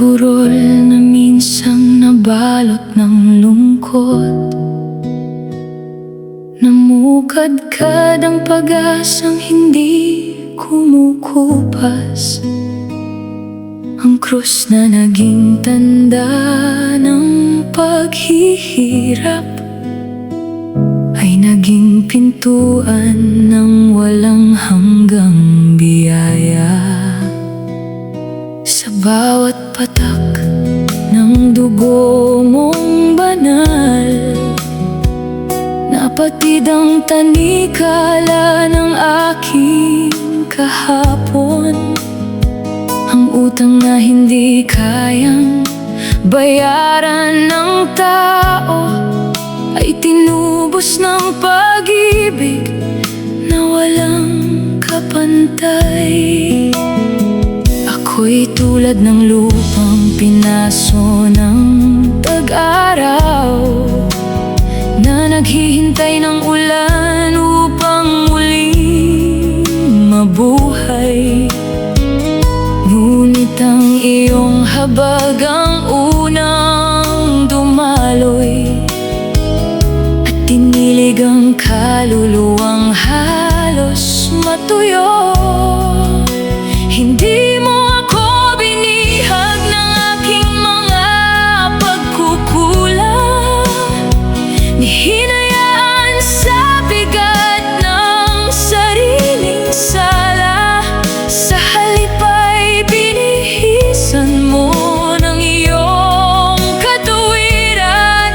burol na minsang nabalot ng lungkot. Namukadkad ang pag-asang hindi kumukupas. Ang krus na naging tanda ng paghihirap ay naging pintuan ng walang hanggang biyaya. Sa bawat patak ng dugo mong banal, napatid ang tanikala ng aking kahapon. Ang utang na hindi kayang bayaran ng tao ay tinubos ng pag-ibig na walang kapantay. Ako'y tulad ng lupang pinaso ng tag-araw na naghihintay ng ulan upang muling mabuhay. Ngunit ang iyong habag ang unang dumaloy at tinilig ang kaluluwang halos matuyo. Hindi mo ako binihag ng aking mga pagkukulang, ni hinayaan sa bigat ng sariling sala. Sa halip ay binihisan mo ng iyong katuwiran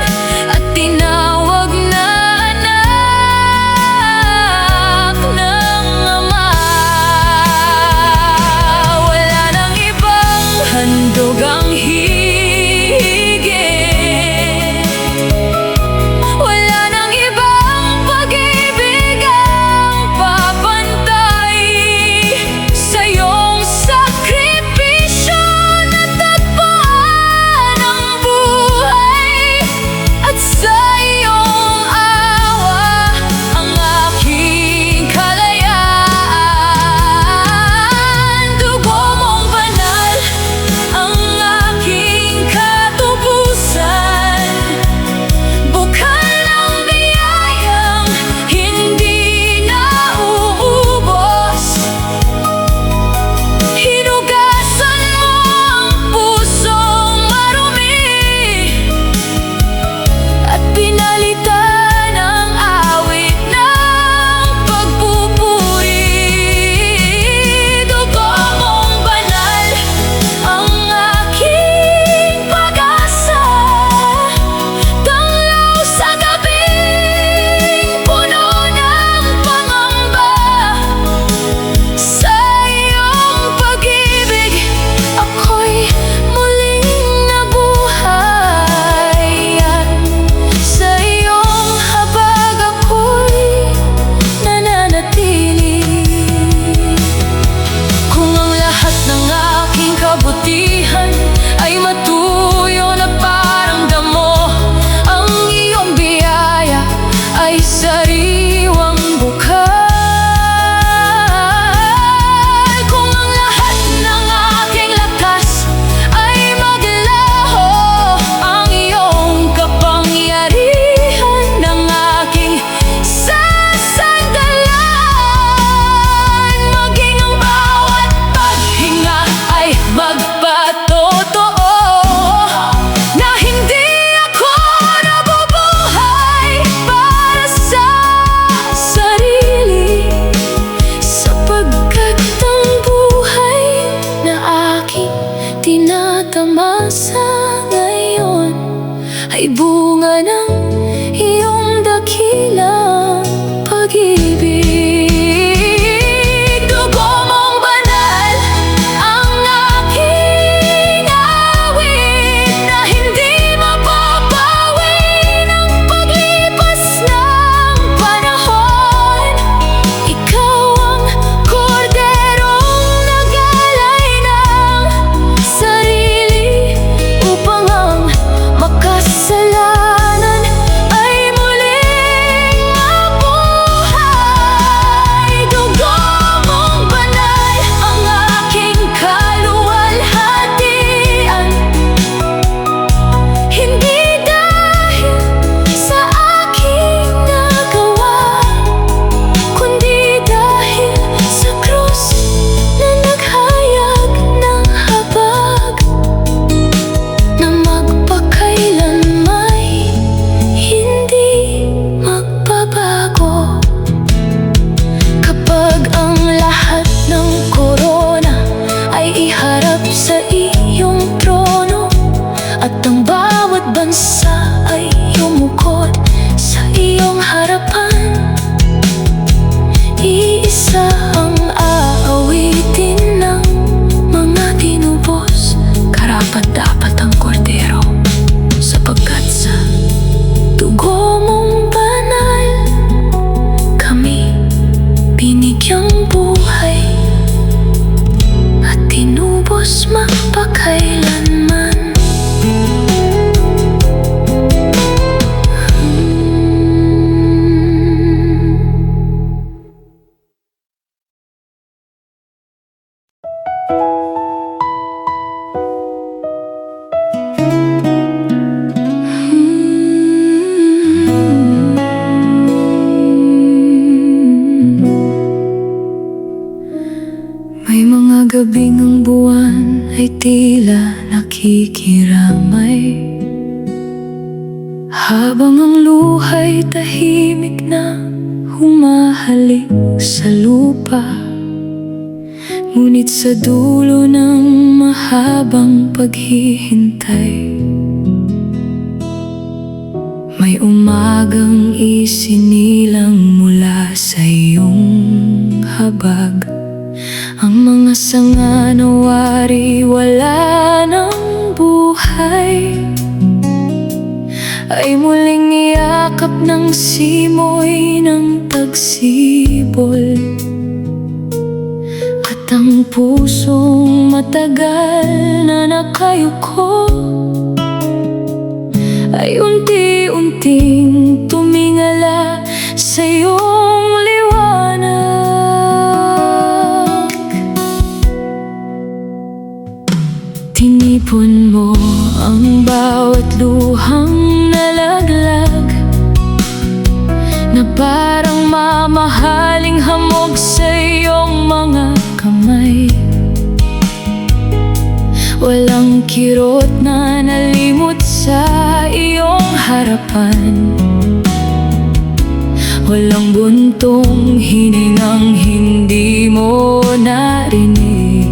at tinawag na anak ng ama. Wala nang ibang handog ang higit, wala nang ibang pag-ibig ang papantay sa iyong sakripisyo. Natagpuan ang buhay at sa iyong awa ang aking kalayaan. Dugo mong banal ang aking katubusan, bukal ng biyayang hindi nauubos. Hinugasan mo ang pusong marumi at pinalitan ang awit ng pagpupuri. Dugo mong banal ang aking pag-asa, tanglaw sa gabing puno ng pangamba. Sa iyong pag-ibig ako'y muling nabuhay, at sa iyong habag ako'y nananatili. Kung ang lahat ng aking kabutihan ay matuyo na parang damo, ang iyong biyaya ay sariwang bukal. Kung ang lahat ng aking lakas ay maglaho, ang iyong kapangyarihan ng aking sasandalan. Maging ang bawat paghinga ay magpatotoo na hindi ako nabubuhay para sa sarili, sapagkat ang buhay na aking tinatamasa ngayon ay bunga ng iyong dakilang pag-ibig. Dugo mong banal ang aking awit na hindi mapapawi ng paglipas ng panahon. Ikaw ang korderong nagalay ng sarili upang ang makasalanan ay muling mabuhay. At ang bawat bansa ay yumukod sa iyong harapan. Iisa ang aawitin ng mga tinubos. Karapat-dapat ang kordero, sapagkat sa dugo mong banal kami binigyang buhay at tinubos magpakailanman. May mga gabing ang buwan ay tila nakikiramay, habang ang luha'y tahimik na humahalik sa lupa. Ngunit sa dulo ng mahabang paghihintay, may umagang isinilang mula sa iyong habag. Ang mga sanga na wari wala ng buhay ay muling niyakap ng simoy ng tagsibol. At ang pusong matagal na nakayuko ay unti-unting tumingala sa iyong liwanag. Tinipon mo ang bawat luhang nalaglag, na parang mamahaling hamog sa iyong mga kamay. Walang kirot na nalimot sa iyong harapan, walang buntong hiningang hindi mo narinig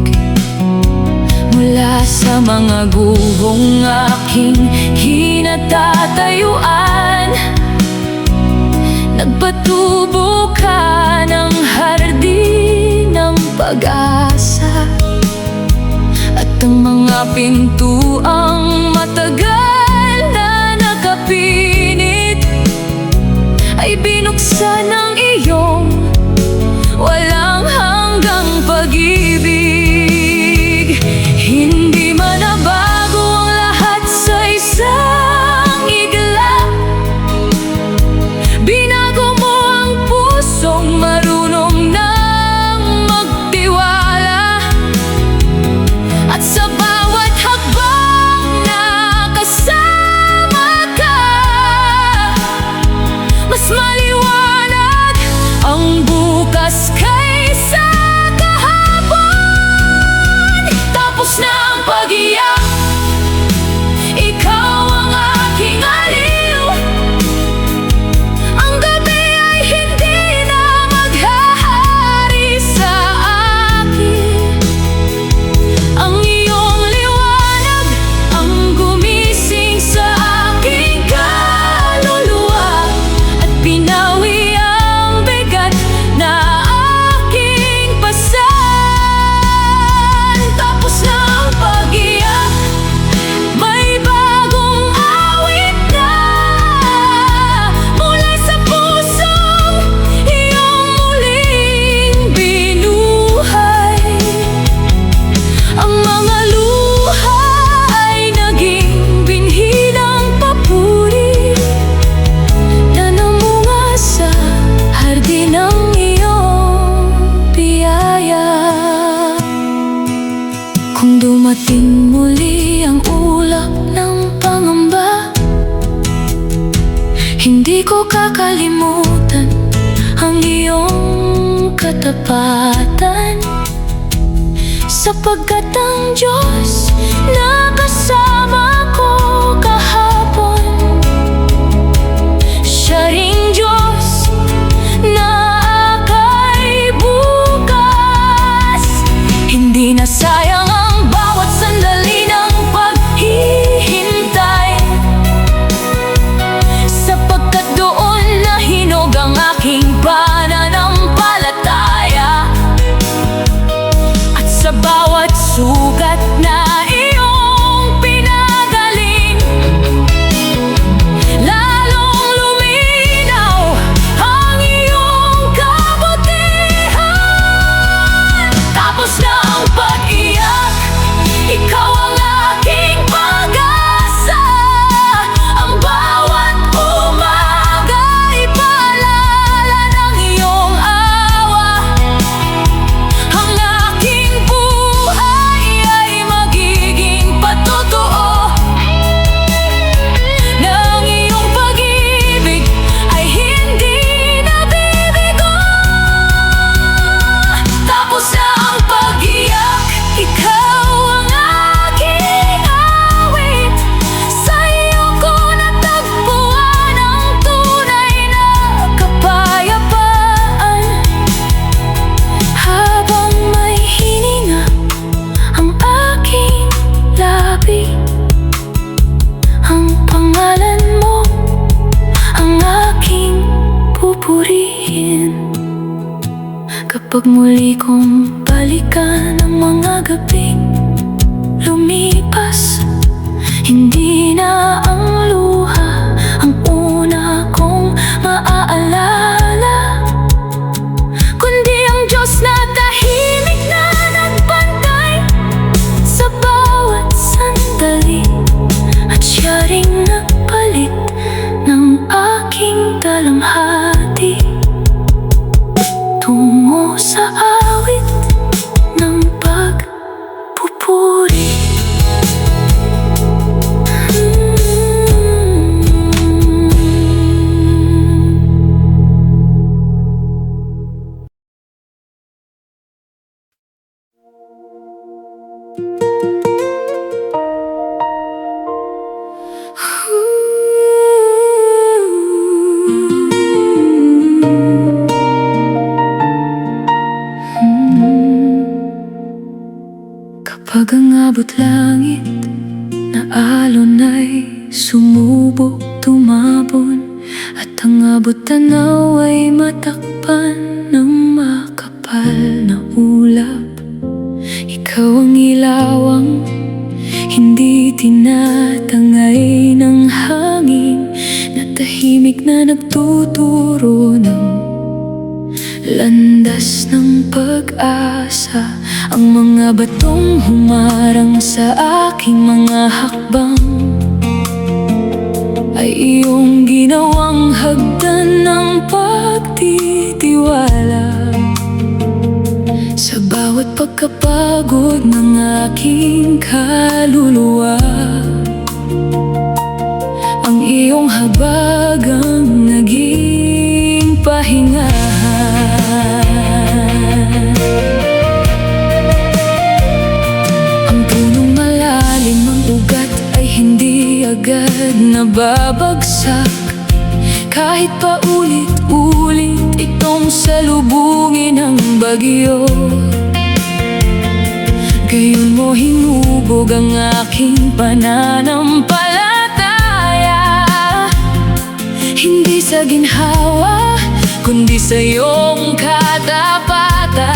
mula sa mga guhong aking hinatatayuan. Nagpatubo ka ng hardin ng pag-asa, at ang mga pintuang matagal na nakapinit ay binuksan ng iyong walang hanggang pag-ibig. Hindi man nabago ang lahat sa isang iglap, binago mo ang pusong marunong nang magtiwala. At sa bawat hakbang na kasama ka, mas maliwanag ang bukas kaysa kahapon. Tapos na ang pag-iyak, ikaw ang aking aliw. Ang gabi ay hindi na maghahari sa akin. Ang iyong liwanag ang gumising sa aking kaluluwa, at pinawi ang bigat na aking pasan. Tapos na ang pag-iyak, may bagong awit na mula sa pusong iyong muling binuhay. Ang mga luha ay naging binhi ng papuri na namunga sa hardin ng iyong biyaya. Kung dumating muli ang ulap ng pangamba, hindi ko kakalimutan ang iyong katapatan, sapagkat ang Diyos na kasama ko kahapon, siya ring Diyos na akay bukas. Hindi na sayang ang bawat sandali ng paghihintay. Kapag muli kong balikan ang mga gabing lumipas, hindi na ang luha ang una kong maaalala, kundi ang Diyos na tahimik na nagbantay sa bawat sandali, at siya ring nagpalit ng aking dalamhati tungo sa awit ng pagpupuri. Kapag ang abot langit na alon ay sumubok tumabon, at ang abot tanaw ay matakpan ng makapal na ulap, ikaw ang ilawang hindi tinatangay ng hangin, na tahimik na nagtuturo ng landas ng pag-asa. Ang mga batong humarang sa aking mga hakbang ay iyong ginawang hagdan ng pagtitiwala. Sa bawat pagkapagod ng aking kaluluwa, ang iyong habag ang naging pahinga. Agad nababagsak kahit paulit-ulit itong salubungin ng bagyo. Gayon mo hinubog ang aking pananampalataya, hindi sa ginhawa kundi sa iyong katapatan.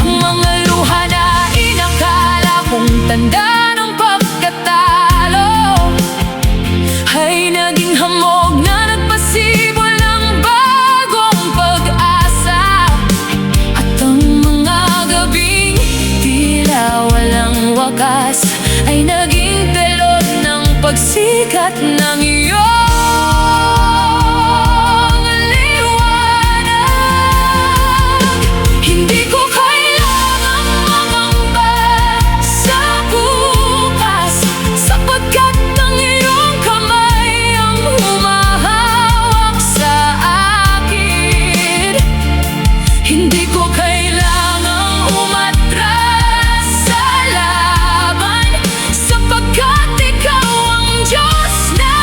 Ang mga luha na inakala kong tanda ay naging hamog na nagpasibol ng bagong pag-asa. At ang mga gabing tila walang wakas ay naging telot ng pagsikat ng iyong liwanag. Hindi ko kailangang mangamba sa bukas, sapagkat ang iyong hindi ko kailangang umatras sa laban, sapagkat ikaw ang Diyos na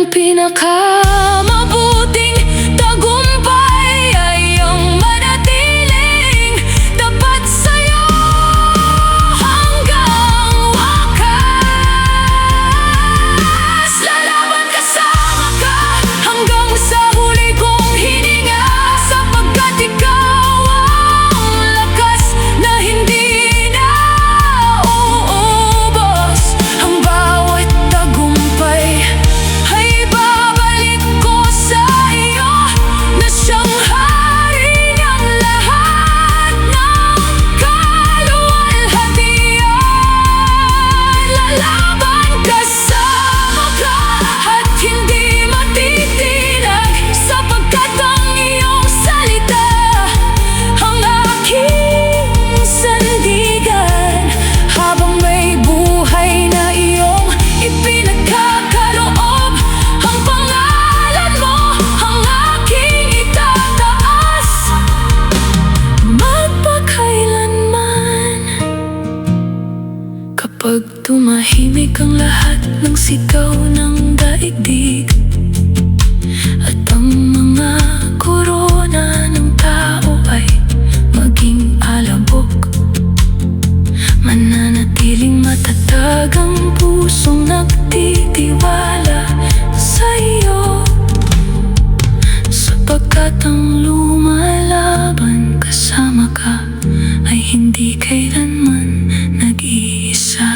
ang pinakamabuting tagumpay ay ang manatiling tapat sa'yo hanggang wakas. Lalaban kasama ka hanggang sa huli kong hininga, sapagkat ikaw ang lakas na hindi na uubos. Ang bawat tagumpay ay babalik ko sa iyo na siyang hari ng lahat ng kaluwalhatian. Lalaban kasama ka at hindi matitinag, sapagkat ang iyong salita ang aking sandigan. Habang may buhay na iyong ipinagkakaloob, ang pangalan mo ang aking itataas magpakailanman. Kapag tumahimik ang lahat ng sigaw ng daigdig at ang mga korona ng tao ay maging alabok, mananatiling matatag ang pusong nagtitiwala sa iyo, sapagkat ang lumalaban kasama ka ay hindi kailanman nag-iisa.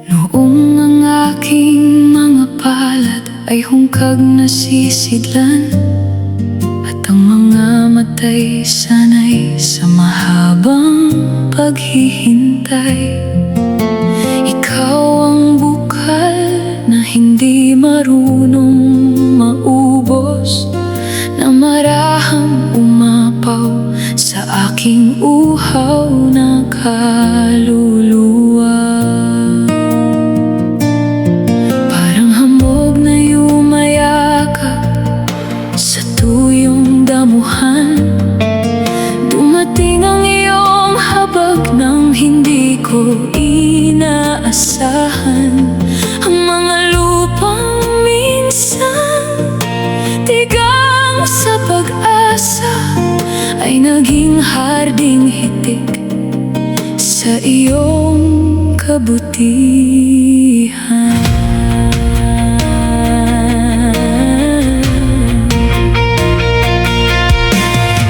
Noong ang aking mga palad ay hungkag nasisidlan, at ang mga matay sanay sa mahabang paghihintay, ikaw ang bukal na hindi marunong maubos, na marahang umapaw sa aking uhaw na kaluluwa. Parang hamog na yumayakap sa tuyong damuhan, dumating ang iyong habag nang hindi ko inaasahan. Ang mga lupang minsan tigang sa pag-asa ay naging harding hitik sa iyong kabutihan.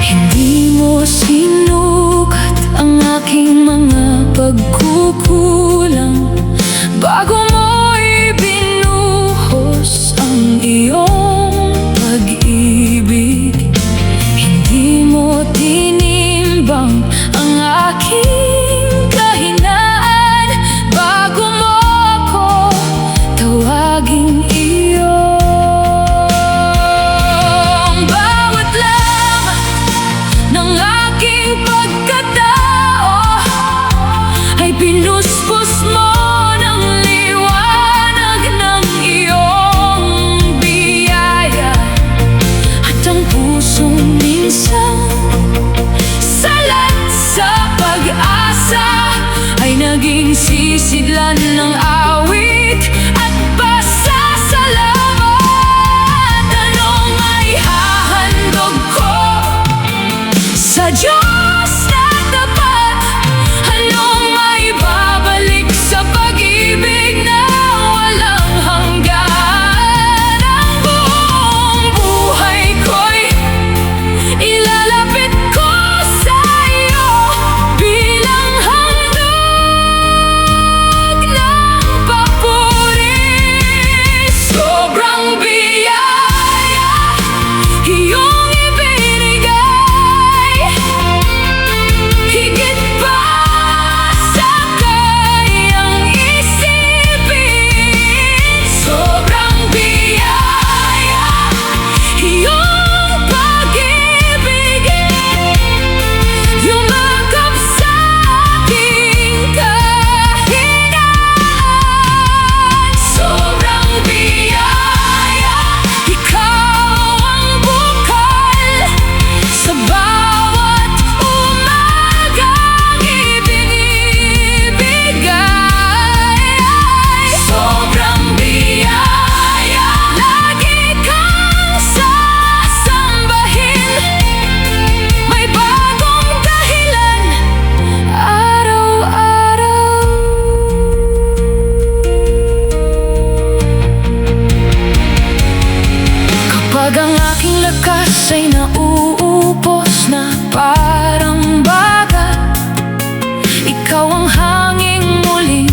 Hindi mo sinukat ang aking mga pagkukulang bago mo ibinuhos ang iyong pag-ibig. Hindi mo tinimbang ang aking kahinaan bago mo ako tawaging iyong. Bawat lamat ng aking pagkatao ay pinuspos mo ay nauupos na parang baga. Ikaw ang hanging muling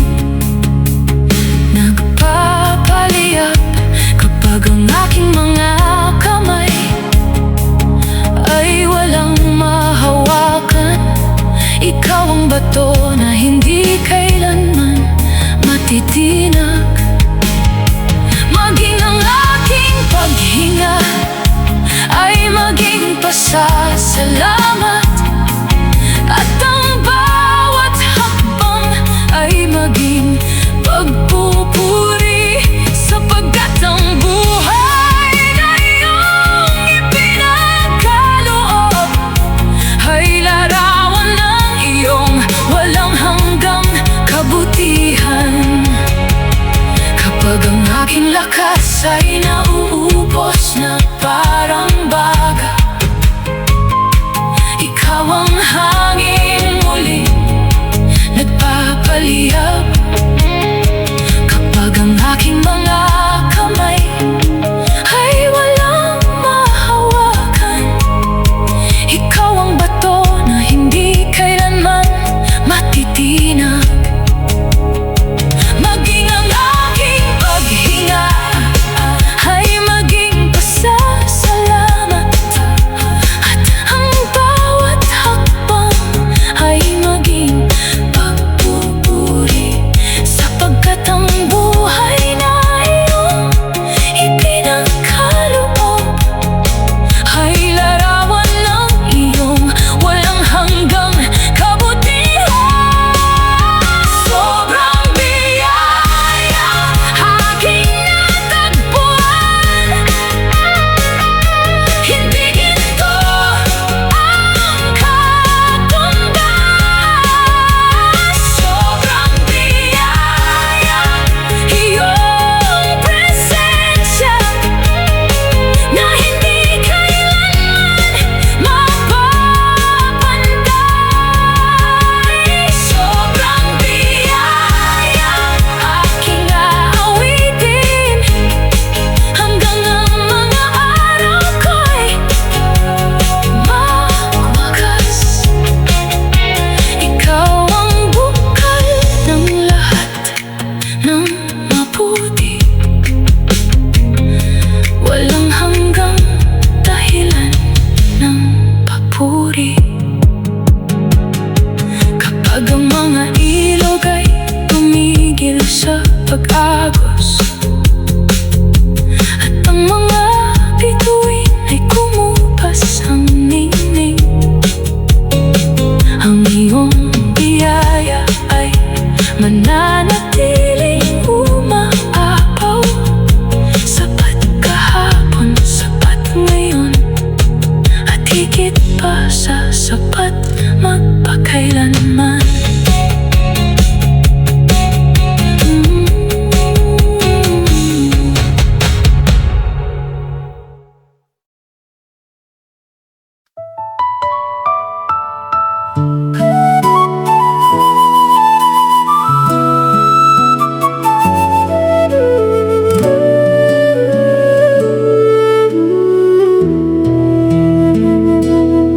nagpapaliyap kapag ang aking mga kamay ay walang mahawakan. Ikaw ang bato na hindi kailanman matitinag. Maging ang aking paghinga ay maging pasasalamat, at ang bawat hakbang ay maging pagpupuri, sapagkat ang buhay na iyong ipinagkaloob ay larawan ng iyong walang hanggang kabutihan. Kapag ang aking lakas ay nauubos na parang baga, ikaw ang hangin muling nagpapaliyap. Kapag ang aking mga kamay ay walang mahawakan, ikaw ang bato na hindi kailanman matitinag. Maging ang aking paghinga ay maging pasasalamat, at ang bawat hakbang ay maging pagpupuri, sapagkat ang buhay na iyong ipinagkaloob ay larawan ng iyong walang hanggang kabutihan. Sobrang biyaya aking natagpuan, hindi ito ang katumbas. Sobrang biyaya iyong presensya na hindi kailanman mapapantay. Sobrang biyaya aking aawitin hanggang ang mga araw ko'y magwakas. Ikaw ang bukal ng lahat ng mabuti, walang hanggang dahilan ng papuri. Kapag ang mga ilog ay tumigil sa pag-agos, at ang mga bituin ay kumupas ang ningning, ang iyong biyaya ay mananatiling umaapaw. Sapat kahapon, sapat ngayon, at higit pa sa sapat magpakailanman.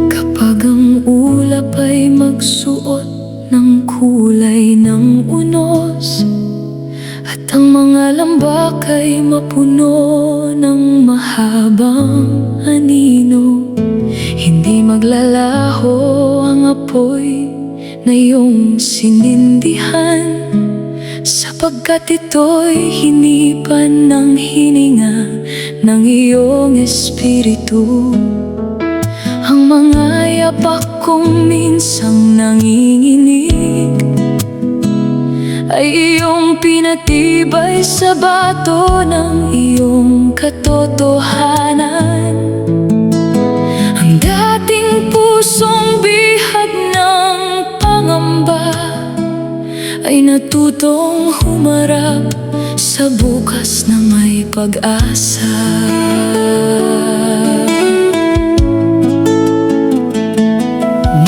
Kapag ang ulap ay magsuot ng kulay ng unos, at ang mga lambak ay mapuno ng mahabang anino, hindi maglalaho ang apoy na iyong sinindihan, sapagkat ito'y hinipan ng hininga ng iyong espiritu. Ang mga yapak kong minsang nanginginig ay iyong pinatibay sa bato ng iyong katotohanan. Ang dating pusong bihag ng pangamba ay natutong humarap sa bukas na may pag-asa.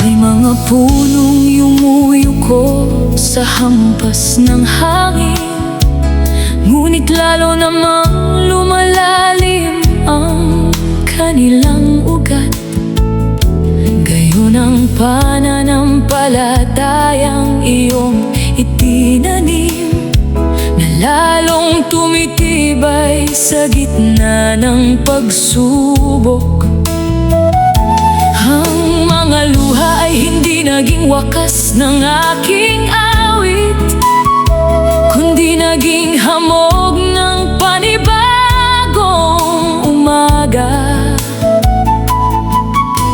May mga punong yumuyuko sa hampas ng hangin, ngunit lalo namang lumalalim ang kanilang iyong ugat. Gayon ang pananampalatayang iyong itinanim, na lalong tumitibay sa gitna ng pagsubok. Ang mga luha ay hindi naging wakas ng aking awit, kundi naging hamog ng panibagong umaga.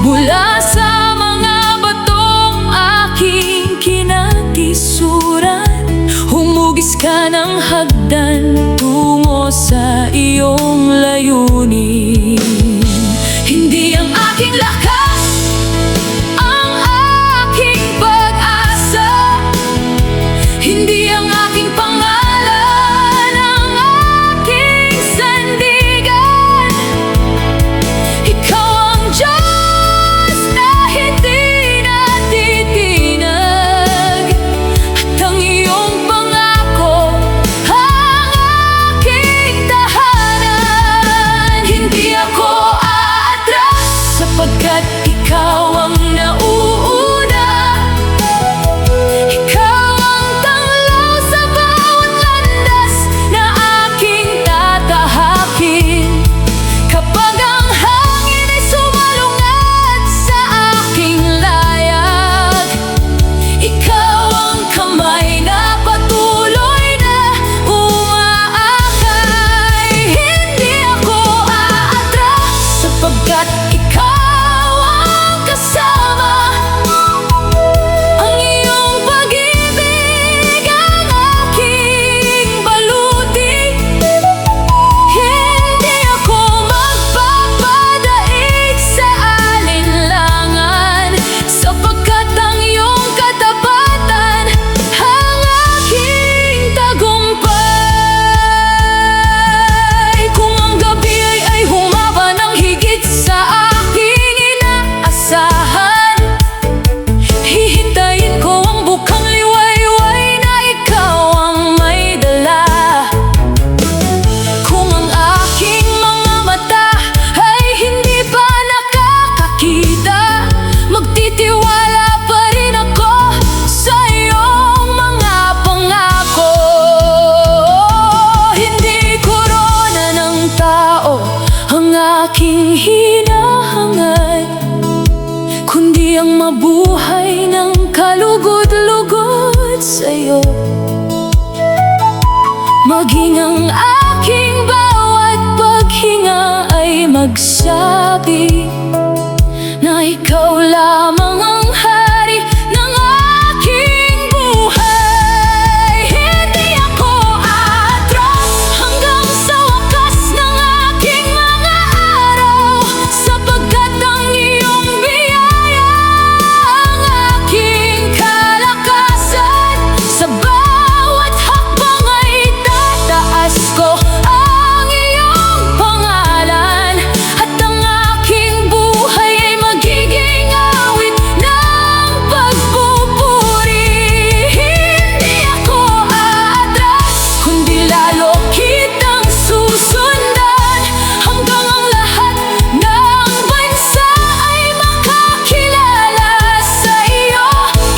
Mula sa mga batong aking kinatisuran, humugis ka ng hagdan tungo sa iyong layunin. Hindi ang aking lakas ang aking pag-asa, hindi ang aking pangalan ang aking sandigan. Ikaw ang Diyos na hindi natitinag, at ang iyong pangako ang aking tahanan. Hindi ako aatras, sapagkat ikaw ang nauuna. Ikaw ang tanglaw sa bawat landas na aking tatahakin. Kapag ang hangin ay sumalungat sa aking layag, ikaw ang kamay na patuloy na umaakay. Hindi ako aatras, sapagkat ikaw ang kasama. Ang iyong pag-ibig ang aking baluti. Hindi ako magpapadaig sa alinlangan, sapagkat ang iyong katapatan ang aking tagumpay. Kung ang gabi ay humaba ng higit sa aking inaasahan, hihintayin ko ang bukang liwayway na ikaw ang may dala. Kung ang aking mga mata ay hindi pa nakakakita, magtitiwala pa rin ako sa iyong mga pangako. Hindi korona ng tao ang aking hinahangad, kundi ang mabuhay ng kalugod-lugod sa'yo. Maging ang aking bawat paghinga ay magsabi na ikaw lamang ang hari ng aking buhay. Hindi ako aatras hanggang sa wakas ng aking mga araw, sapagkat ang iyong biyaya ang aking kalakasan. Sa bawat hakbang ay itataas ko ang iyong pangalan, at ang aking buhay ay magiging awit ng pagpupuri. Hindi ako aatras, kundi lalo kitang susundan, hanggang ang lahat ng bansa ay makakilala sa iyo.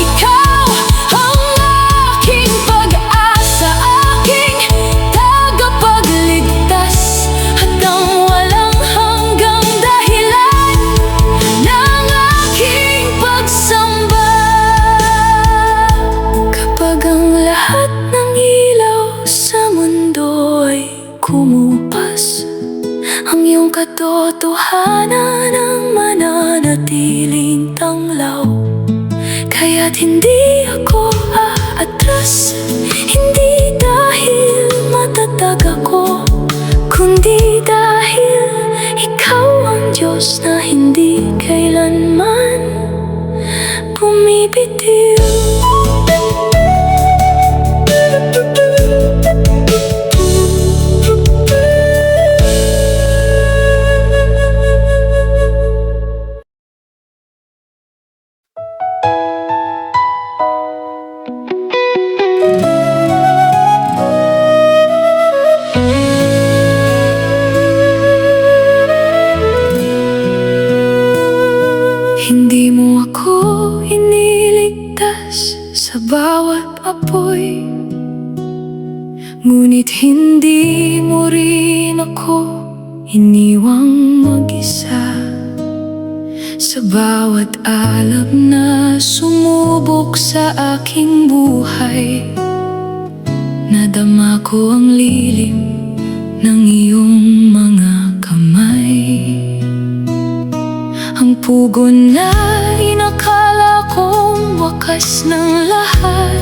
Ikaw ang aking pag-asa, aking tagapagligtas, at ang walang hanggang dahilan ng aking pagsamba. Kapag ang lahat ng ilaw sa mundo ay kumupas, ang iyong katotohanan ang mananatiling tanglaw. Kaya't hindi ako aatras, hindi dahil matatag ako, kundi dahil ikaw ang Diyos na hindi kailanman bumibitiw. apoy, ngunit hindi mo rin ako iniwang mag-isa. Sa bawat alab na sumubok sa aking buhay, nadama ko ang lilim ng iyong mga kamay. Ang pugon na inakala kong wakas ng lahat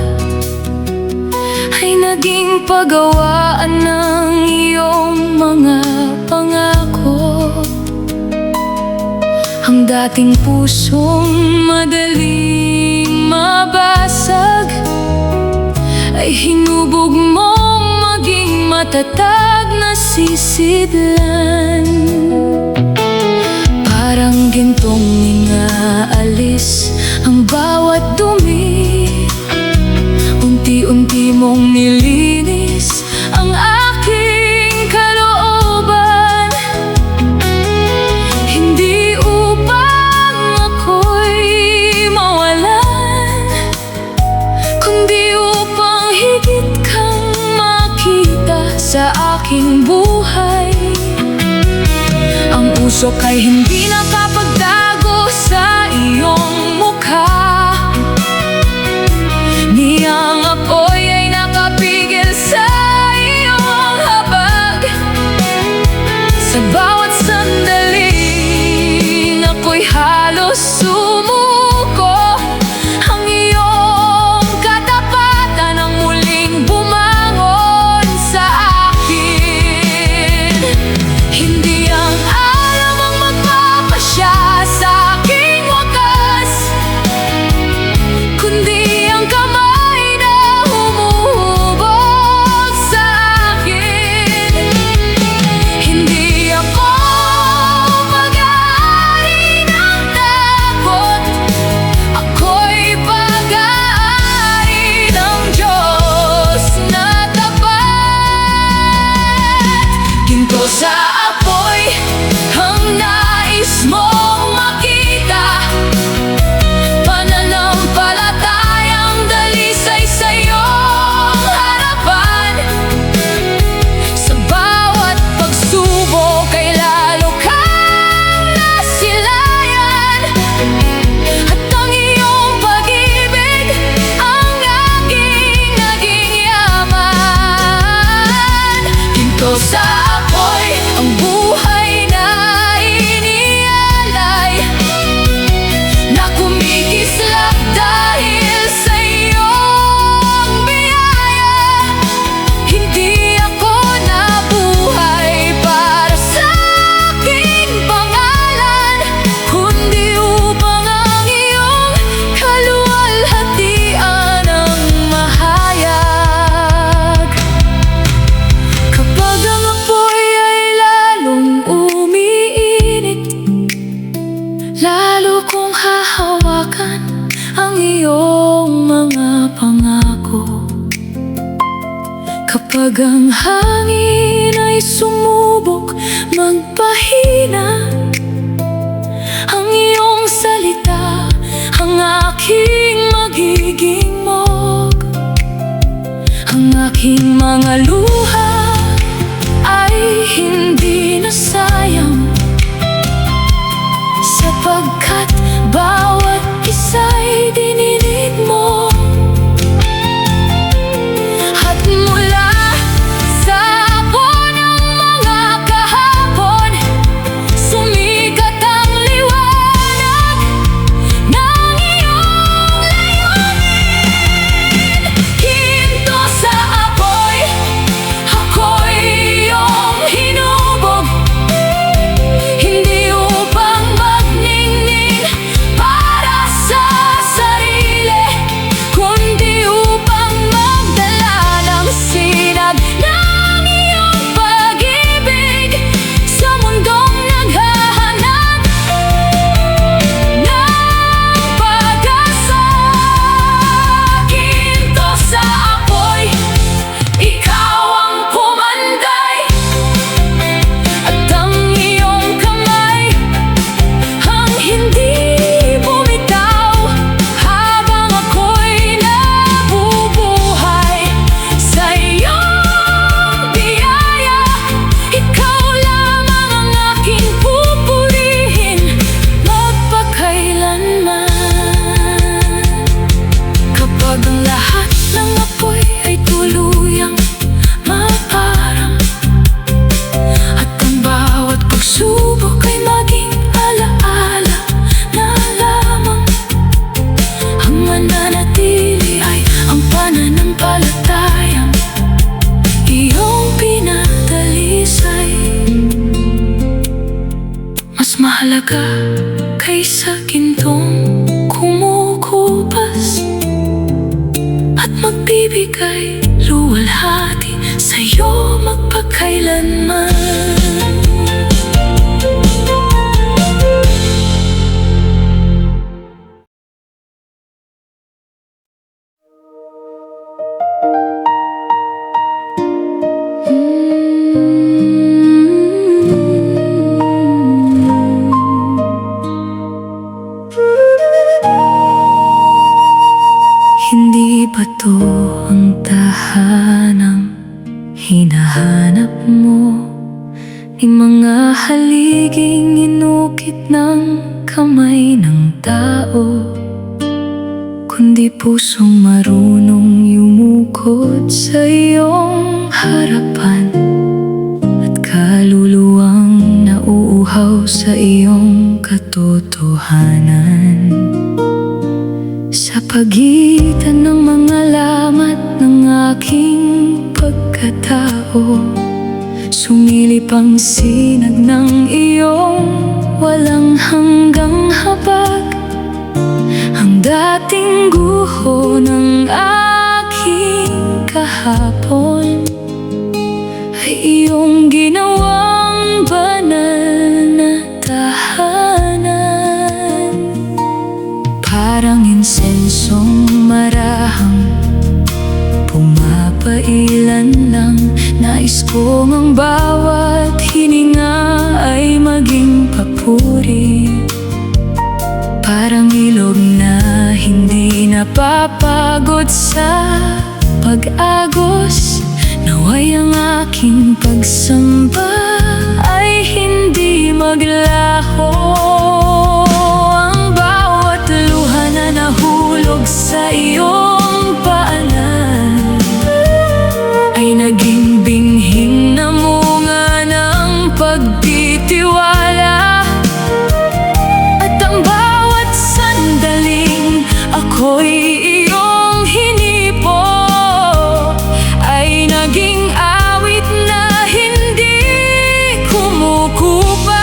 ay naging pagawaan ng iyong mga pangako. Ang dating pusong madaling mabasag ay hinubog mong maging matatag na sisidlan. Parang gintong inaalis ang bawat dumi, unti-unti mong nilinis ang aking kalooban. Hindi upang ako'y mawalan, kundi upang higit kang makita sa aking buhay. Ang usok ay hindi nakapagtago sa iyong mukha, niyang apoy ay nakapigil sa iyong habag. Sa bawat sandaling ako'y halos sumuko, ang iyong katapatan ang muling bumangon sa akin. Hindi ang alam ang magpapasya sa aking wakas, kundi ang kamay na humuhubog sa akin. Hindi ako pag-aari ng takot, ako'y pag-aari ng Diyos na tapat. Ginto sa apoy ang nais mong makita, pananampalatayang dalisay sa iyong harapan. Sa bawat pagsubok ay lalo kang nasilayan, at ang iyong pag-ibig ang aking naging yaman. Ginto sa apoy ang buhay na inialay, na kumikislap dahil sa iyong biyaya. Hindi ako nabuhay para sa aking pangalan, kundi upang ang iyong kaluwalhatian ang mahayag. Kapag ang apoy ay lalong umiinit, lalo kong hahawakan ang iyong mga pangako. Kapag ang hangin ay sumubok magpahina, ang iyong salita ang aking magiging mog. Ang aking mga luha ay hindi na sayang, sapagkat bawat isa'y dininig mo. At mula sa hapon ng mga kahapon, sumikat ang liwanag ng iyong layunin. Ginto sa apoy ka kaysa gintong kumukupas at magbibigay luwalhati sa'yo magpakailanman. Hindi ba to ang tahanang hinahanap mo? Di mga haliging inukit ng kamay ng tao, kundi pusong marunong yumukod sa iyong harapan at kaluluwang nauuhaw sa iyong katotohanan. Sa pagitan ng mga lamat ng aking pagkatao, sumilip ang sinag ng iyong walang hanggang habag. Ang dating guho ng aking kahapon ay iyong ginawang banal na tahanan. Parang insensong marahang pumapailan lang. Nais kong ang bawat hininga ay maging papuri. Parang ilog na hindi napapagod sa pag-agos. Naway ang aking pagsamba ay hindi maglaho. Ang bawat luha na nahulog sa iyong paanan ay naging binhing namunga ng pagtitiwala. At ang bawat sandaling ako'y iyong hinipo ay naging awit na hindi kumukupas.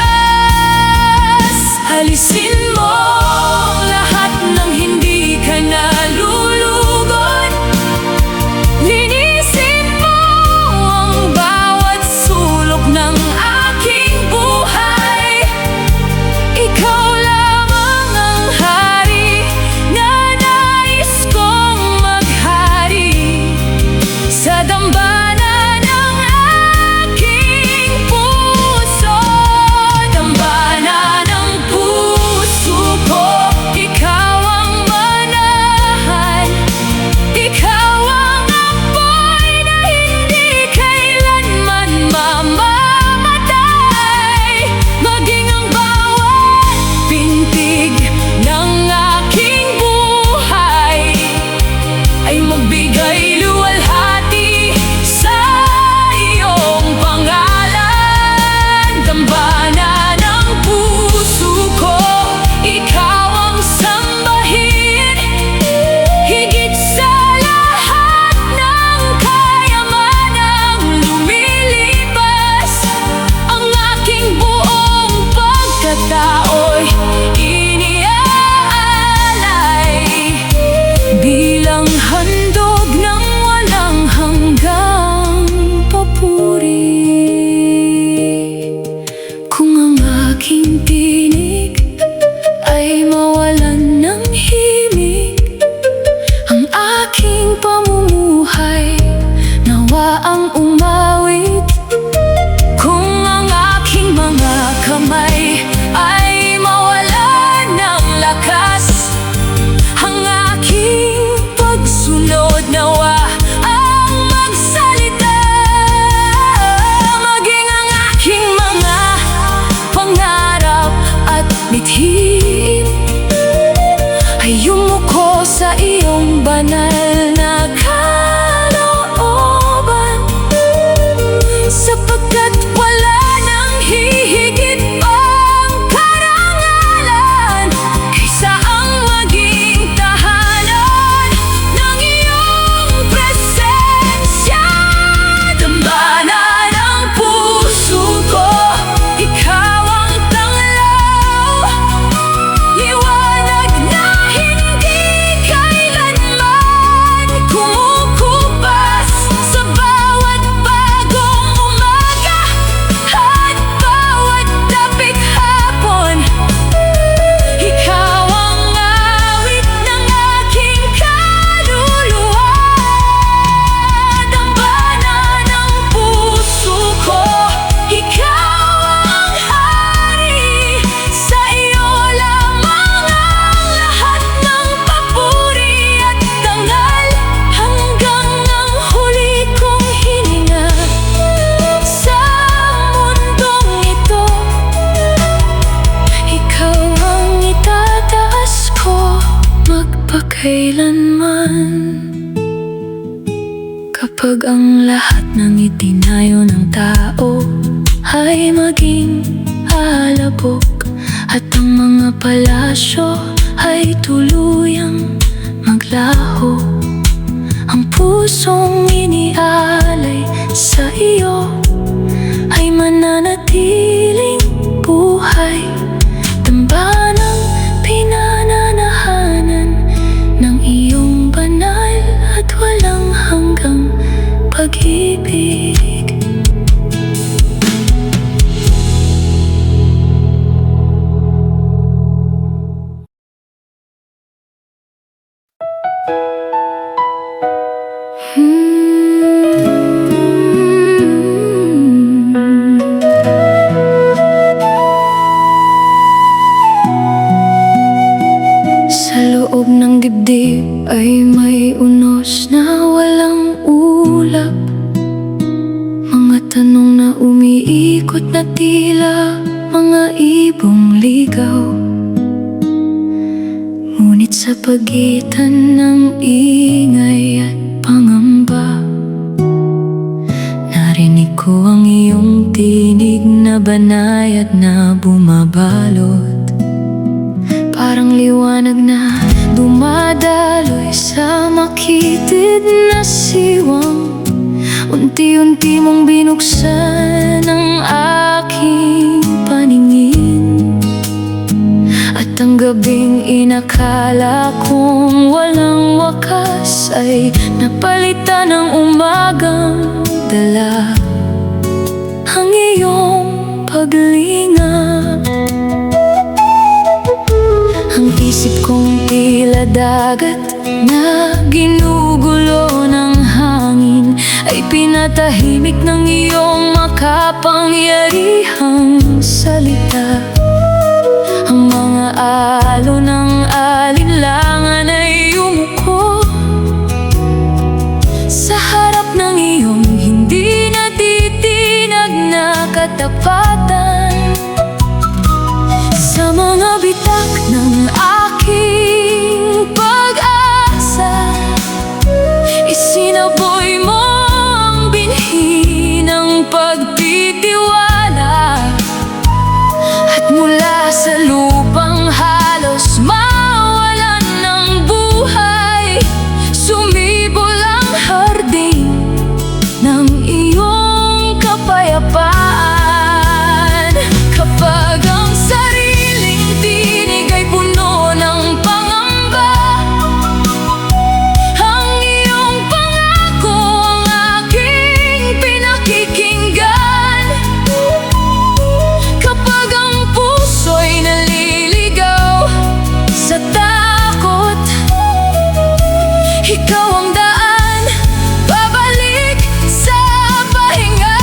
ang lahat ng itinayo ng tao ay maging alabok, at ang mga palasyo ay tuluyang maglaho. Ang pusong inialay sa iyo ay mananatiling buhay, tambanang pinananahanan ng iyong banal at walang hanggang pag-ibig. Sa loob ng dibdib ay may unos na walang ulap, mga tanong na umiikot na tila mga ibong ligaw. Ngunit sa pagitan ng ingay at pangamba, narinig ko ang iyong tinig na banayad na bumabalot, parang liwanag na dumadaloy sa makitid na siwang. Unti-unti mong binuksan ang aking paningin, at ang gabing inakala kong walang wakas ay napalitan ng umagang dala ang iyong paglingap. Ang isip kong tila dagat na ginugulo ng hangin ay pinatahimik ng iyong makapangyarihang salita. Ang mga alon ng alinlangan ay yumuko sa harap ng iyong hindi natitinag na katapatan. Sa mga bitak ng aking pag-asa, isinaboy mo ang binhi ng pagtitiwala, at mula sa lupang halos mawalan ng buhay, sumibol ang hardin ng iyong kapayapaan. Kapag ang sariling tinig ay puno ng pangamba, ang iyong pangako ang aking pinakikinggan. Kapag ang puso'y naliligaw sa takot, ikaw ang daan pabalik sa pahinga.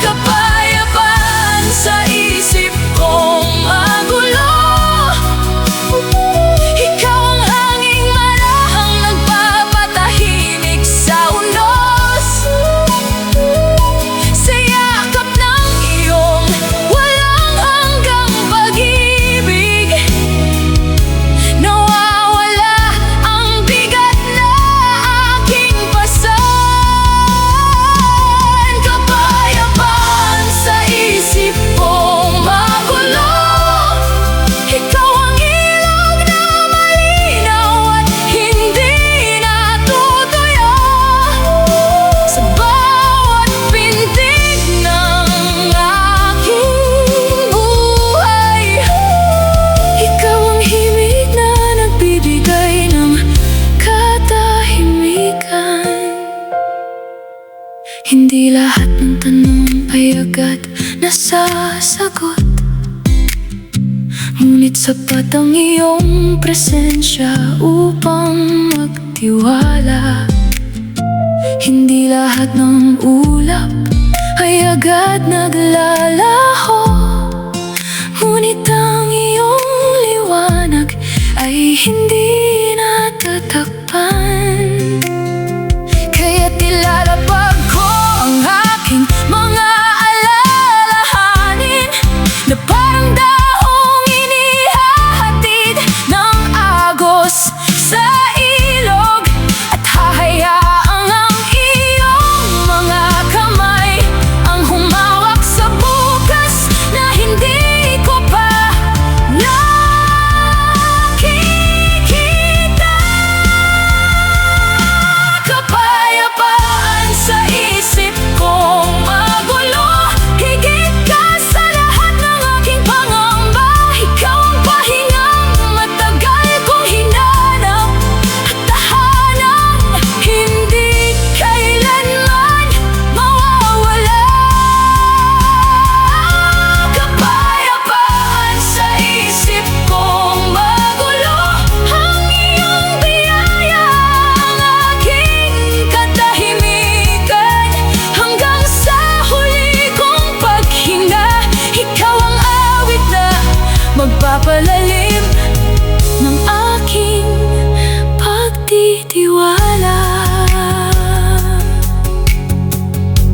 Kapayapaan sa isip kong magulo, ikaw ang hanging marahang nagpapatahimik sa unos. Sa yakap ng iyong walang hanggang pag-ibig, nawawala ang bigat na aking pasan. Kapayapaan sa isip kong magulo, ikaw ang ilog na malinaw at hindi natutuyo. Sa bawat pintig ng aking buhay, ikaw ang himig na nagbibigay ng katahimikan. Hindi lahat ng tanong ay agad nasasagot, ngunit sapat ang iyong presensya upang magtiwala. Hindi lahat ng ulap ay agad naglalaho, ngunit ang iyong liwanag ay hindi natatakpan. Kaya't ilalabag ko ang aking mga alalahanin na parang daong inihahatid ng agos sa ilog, at hahayaan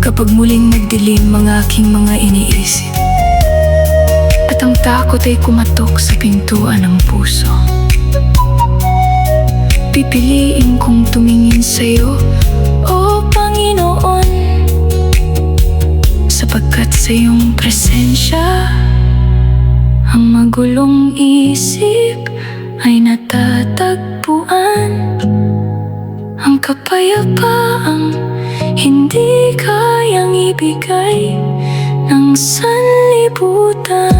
Kapag muling nagdilim ang aking mga iniisip at ang takot ay kumatok sa pintuan ng puso, pipiliin kong tumingin sa'yo, O Panginoon, sapagkat sa iyong presensya ang magulong isip ay natatagpuan. Ang kapayapaang hindi kayang ibigay ng sanlibutan.